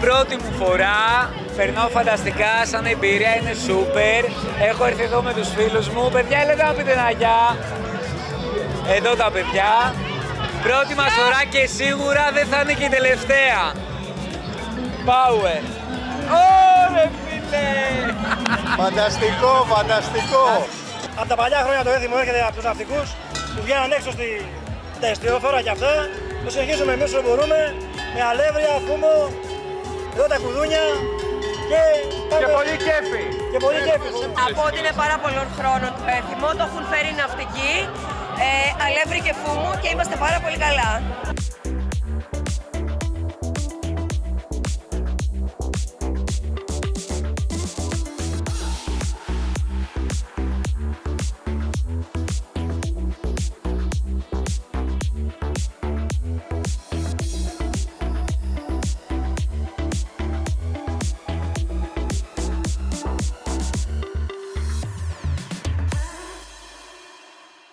πρώτη μου φορά, περνάω φανταστικά, σαν εμπειρία είναι σούπερ. Έχω έρθει εδώ με τους φίλους μου. Παιδιά, έλετε να πείτε ένα γεια. Εδώ τα παιδιά. Πρώτη μας φορά και σίγουρα δεν θα είναι και η τελευταία. Power. Ωρε φίλε! Φανταστικό, φανταστικό. Από τα παλιά χρόνια το έθιμο έρχεται από τους ναυτικούς που βγαίναν έξω τα εστιοφόρα και αυτά. Το συνεχίζουμε εμείς όσο μπορούμε με αλεύρια, φούμο, εδώ τα κουδούνια και πολύ κέφι. Και πολύ κέφι. Από ότι είναι πάρα πολλών χρόνων το έθιμο, το έχουν φέρει ναυτικοί, αλεύρι και φούμο και είμαστε πάρα πολύ καλά.